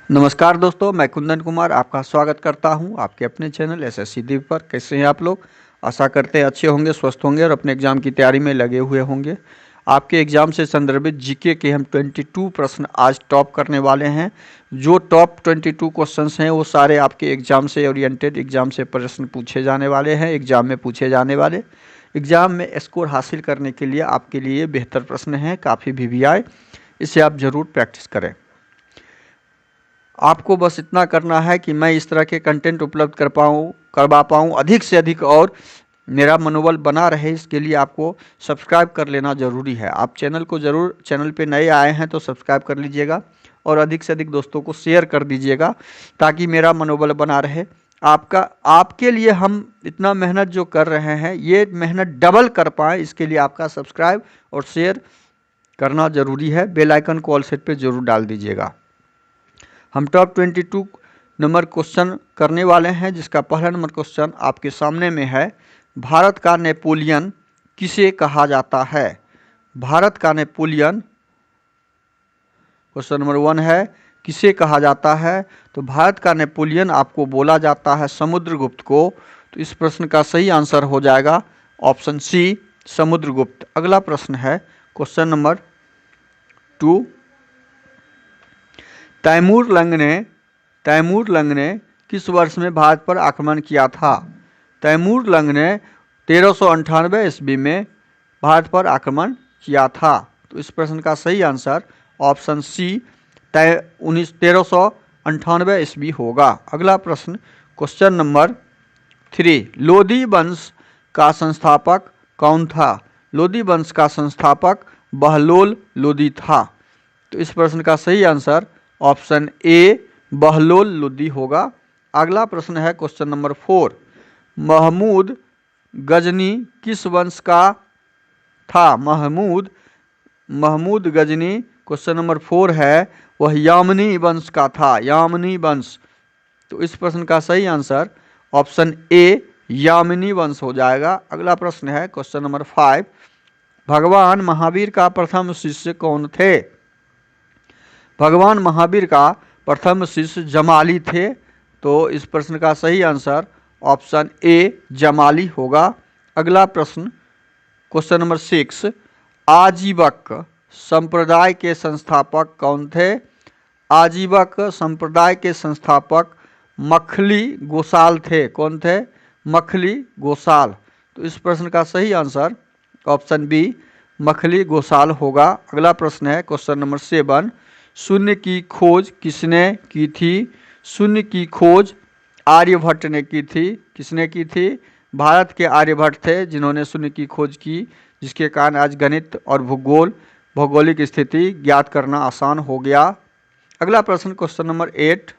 नमस्कार दोस्तों, मैं कुंदन कुमार आपका स्वागत करता हूं आपके अपने चैनल एसएससी दीप पर। कैसे हैं आप लोग? आशा करते हैं अच्छे होंगे, स्वस्थ होंगे और अपने एग्ज़ाम की तैयारी में लगे हुए होंगे। आपके एग्ज़ाम से संदर्भित जीके के हम 22 प्रश्न आज टॉप करने वाले हैं। जो टॉप 22 क्वेश्चंस हैं वो सारे आपके एग्ज़ाम से ओरिएंटेड एग्ज़ाम से प्रश्न पूछे जाने वाले हैं, एग्ज़ाम में पूछे जाने वाले। एग्ज़ाम में स्कोर हासिल करने के लिए आपके लिए बेहतर प्रश्न हैं, काफ़ी VVI, इसे आप ज़रूर प्रैक्टिस करें। आपको बस इतना करना है कि मैं इस तरह के कंटेंट उपलब्ध करवा पाऊँ अधिक से अधिक और मेरा मनोबल बना रहे, इसके लिए आपको सब्सक्राइब कर लेना ज़रूरी है। आप चैनल को ज़रूर, चैनल पे नए आए हैं तो सब्सक्राइब कर लीजिएगा और अधिक से अधिक दोस्तों को शेयर कर दीजिएगा ताकि मेरा मनोबल बना रहे। आपके लिए हम इतना मेहनत जो कर रहे हैं, ये मेहनत डबल कर पाएँ, इसके लिए आपका सब्सक्राइब और शेयर करना ज़रूरी है। बेल आइकन को ऑल सेट पे ज़रूर डाल दीजिएगा। हम टॉप 22 नंबर क्वेश्चन करने वाले हैं, जिसका पहला नंबर क्वेश्चन आपके सामने में है। भारत का नेपोलियन किसे कहा जाता है? भारत का नेपोलियन, क्वेश्चन नंबर 1 है, किसे कहा जाता है? तो भारत का नेपोलियन आपको बोला जाता है समुद्रगुप्त को। तो इस प्रश्न का सही आंसर हो जाएगा ऑप्शन सी, समुद्रगुप्त। अगला प्रश्न है क्वेश्चन नंबर 2। तैमूर लंग ने किस वर्ष में भारत पर आक्रमण किया था? तैमूर लंग ने 1398 ईस्वी में भारत पर आक्रमण किया था। तो इस प्रश्न का सही आंसर ऑप्शन सी, 1398 ईस्वी होगा। अगला प्रश्न क्वेश्चन नंबर 3। लोदी वंश का संस्थापक कौन था? लोदी वंश का संस्थापक बहलोल लोदी था। तो इस प्रश्न का सही answer option A, Bahlol Lodi होगा। अगला प्रश्न है क्वेश्चन नंबर 4। महमूद गजनी किस वंश का था? महमूद गजनी, क्वेश्चन नंबर 4 है, वह यामनी वंश का था, यामनी वंश। तो इस प्रश्न का सही आंसर ऑप्शन ए, यामिनी वंश हो जाएगा। अगला प्रश्न है क्वेश्चन नंबर 5। भगवान महावीर का प्रथम शिष्य कौन थे? भगवान महावीर का प्रथम शिष्य जमाली थे। तो इस प्रश्न का सही आंसर ऑप्शन ए, जमाली होगा। अगला प्रश्न क्वेश्चन नंबर 6। आजीवक संप्रदाय के संस्थापक कौन थे? आजीवक संप्रदाय के संस्थापक मखली गोसाल थे। कौन थे? मखली गोसाल। तो इस प्रश्न का सही answer option B, Makkhali Gosal होगा। अगला प्रश्न है क्वेश्चन नंबर 7। शून्य की खोज किसने की थी? शून्य की खोज आर्यभट्ट ने की थी। किसने की थी? भारत के आर्यभट्ट थे जिन्होंने शून्य की खोज की, जिसके कारण आज गणित और भौगोलिक स्थिति ज्ञात करना आसान हो गया। अगला प्रश्न क्वेश्चन नंबर 8।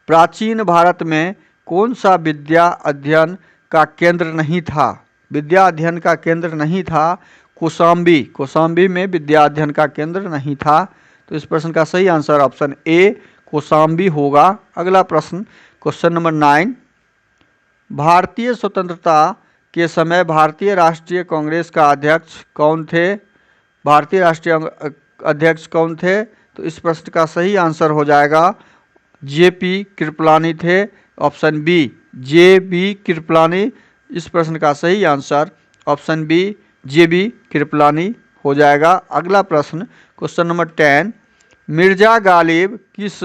प्राचीन भारत में कौन सा विद्या अध्ययन का केंद्र नहीं था? विद्या अध्ययन का केंद्र नहीं था कौशाम्बी। कौशाम्बी में विद्या अध्ययन का केंद्र नहीं था। तो इस प्रश्न का सही आंसर ऑप्शन ए, कौशाम्बी होगा। अगला प्रश्न क्वेश्चन नंबर 9। भारतीय स्वतंत्रता के समय भारतीय राष्ट्रीय कांग्रेस का अध्यक्ष कौन थे? भारतीय राष्ट्रीय अध्यक्ष कौन थे? तो इस प्रश्न का सही आंसर हो जाएगा JP कृपलानी थे। Option B, JB Kripalani. इस प्रश्न का सही answer option B, JB Kripalani हो जाएगा। अगला प्रश्न क्वेश्चन नंबर 10। मिर्जा गालिब किस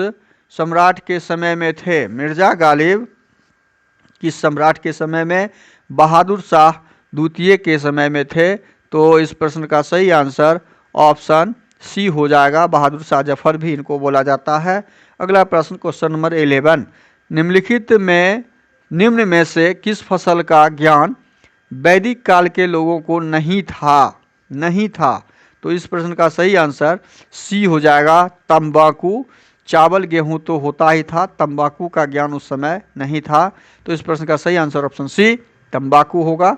सम्राट के समय में थे? मिर्जा गालिब किस सम्राट के समय में? बहादुर शाह द्वितीय के समय में थे। तो इस प्रश्न का सही आंसर ऑप्शन सी हो जाएगा, बहादुर शाह जफर भी इनको बोला जाता है। अगला प्रश्न क्वेश्चन नंबर 11। निम्न में से किस फसल का ज्ञान वैदिक काल के लोगों को नहीं था? तो इस प्रश्न का सही आंसर सी हो जाएगा, तंबाकू। चावल गेहूं तो होता ही था, तंबाकू का ज्ञान उस समय नहीं था। तो इस प्रश्न का सही आंसर ऑप्शन सी, तंबाकू होगा।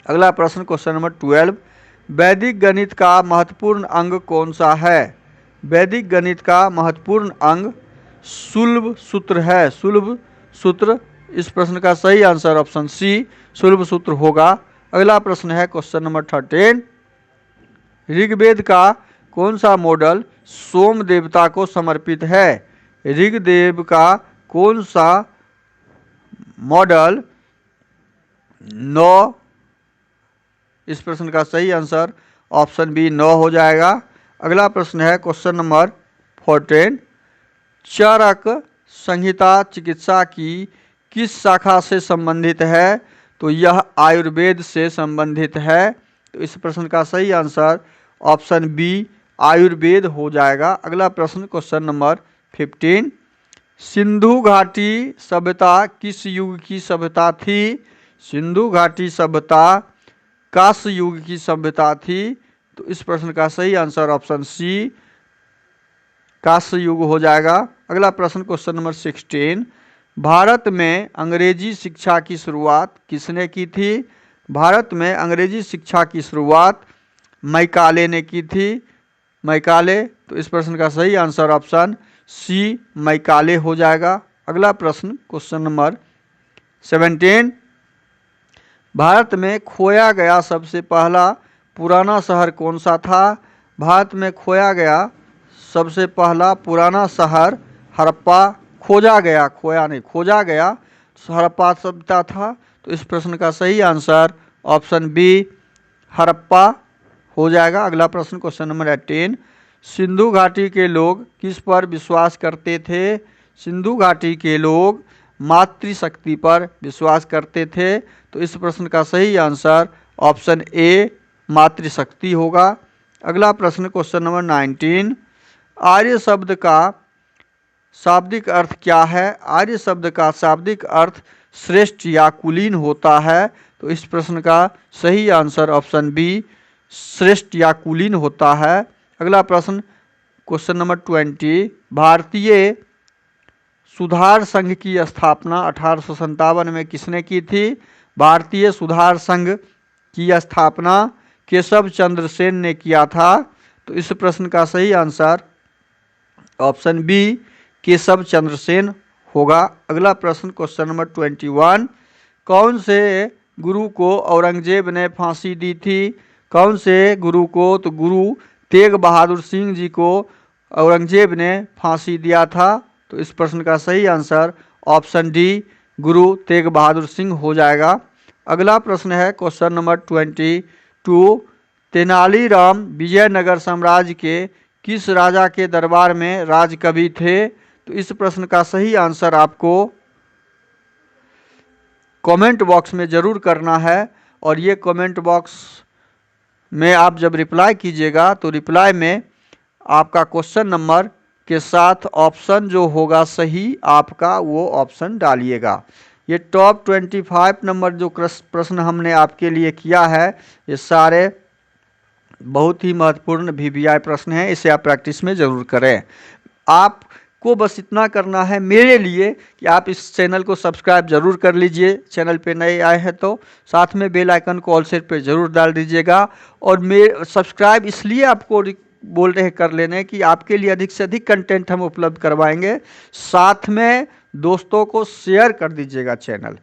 अगला प्रश्न क्वेश्चन नंबर 12। वैदिक गणित का महत्वपूर्ण अंग कौन सा है? वैदिक गणित का महत्वपूर्ण अंग सुलभ सूत्र है, सुलभ सूत्र। इस प्रश्न का सही आंसर ऑप्शन सी, सुलभ सूत्र होगा। अगला प्रश्न है क्वेश्चन नंबर 13। ऋग्वेद का कौन सा मॉडल सोम देवता को समर्पित है? ऋग्वेद का कौन सा मॉडल 9? इस प्रश्न का सही आंसर ऑप्शन बी 9 हो जाएगा। अगला प्रश्न है क्वेश्चन नंबर 14। चरक संहिता चिकित्सा की किस शाखा से संबंधित है? तो यह आयुर्वेद से संबंधित है। तो इस प्रश्न का सही आंसर ऑप्शन बी आयुर्वेद हो जाएगा। अगला प्रश्न क्वेश्चन नंबर 15। सिंधु घाटी सभ्यता किस युग की सभ्यता थी? सिंधु घाटी सभ्यता कांस्य युग की सभ्यता थी। तो इस प्रश्न का सही आंसर ऑप्शन सी कांस्य युग हो जाएगा। अगला प्रश्न क्वेश्चन नंबर 16। भारत में अंग्रेजी शिक्षा की शुरुआत किसने की थी? भारत में अंग्रेजी शिक्षा की शुरुआत मैकाले ने की थी। मैकाले। तो इस प्रश्न का सही आंसर ऑप्शन सी मैकाले हो जाएगा। अगला प्रश्न क्वेश्चन नंबर 17। भारत में खोया गया सबसे पहला पुराना शहर कौन सा था? भारत में खोया गया सबसे पहला पुराना शहर हड़प्पा, खोजा गया, खोया नहीं, खोजा गया हड़प्पा सभ्यता था। तो इस प्रश्न का सही आंसर ऑप्शन बी हड़प्पा हो जाएगा। अगला प्रश्न क्वेश्चन नंबर 18। सिंधु घाटी के लोग किस पर विश्वास करते थे? सिंधु घाटी के लोग मातृशक्ति पर विश्वास करते थे। तो इस प्रश्न का सही आंसर ऑप्शन ए मातृशक्ति होगा। अगला प्रश्न क्वेश्चन नंबर 19। आर्य शब्द का शाब्दिक अर्थ क्या है? आर्य शब्द का शाब्दिक अर्थ श्रेष्ठ या कुलीन होता है। तो इस प्रश्न का सही आंसर ऑप्शन बी श्रेष्ठ या कुलीन होता है। अगला प्रश्न क्वेश्चन नंबर 20। भारतीय सुधार संघ की स्थापना 1857 में किसने की थी? भारतीय सुधार संघ की स्थापना केशव चंद्र सेन ने किया था। तो इस प्रश्न का सही answer option B Keshav Chandra Sen होगा। अगला प्रश्न क्वेश्चन नंबर 21। कौन से गुरु को औरंगजेब ने फांसी दी थी? कौन से गुरु को? तो गुरु तेग बहादुर सिंह जी को औरंगजेब ने फांसी दिया था। तो इस प्रश्न का सही answer option D Guru Tegh Bahadur Singh हो जाएगा। अगला प्रश्न है क्वेश्चन नंबर 22। तेनालीराम विजयनगर साम्राज्य के किस राजा के दरबार में राजकवि थे? तो इस प्रश्न का सही आंसर आपको कमेंट बॉक्स में ज़रूर करना है। और ये कमेंट बॉक्स में आप जब रिप्लाई कीजिएगा तो रिप्लाई में आपका क्वेश्चन नंबर के साथ ऑप्शन जो होगा सही आपका वो ऑप्शन डालिएगा। ये टॉप 25 नंबर जो प्रश्न हमने आपके लिए किया है ये सारे बहुत ही महत्वपूर्ण VVI प्रश्न हैं। इसे आप प्रैक्टिस में ज़रूर करें। आपको बस इतना करना है मेरे लिए कि आप इस चैनल को सब्सक्राइब जरूर कर लीजिए। चैनल पे नए आए हैं तो साथ में बेल आइकन को ऑल सेट पे ज़रूर डाल दीजिएगा। और सब्सक्राइब इसलिए आपको बोल रहे कर लेने कि आपके लिए अधिक से अधिक कंटेंट हम उपलब्ध करवाएंगे। साथ में दोस्तों को शेयर कर दीजिएगा चैनल।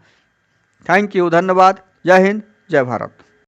थैंक यू, धन्यवाद। जय हिंद, जय भारत।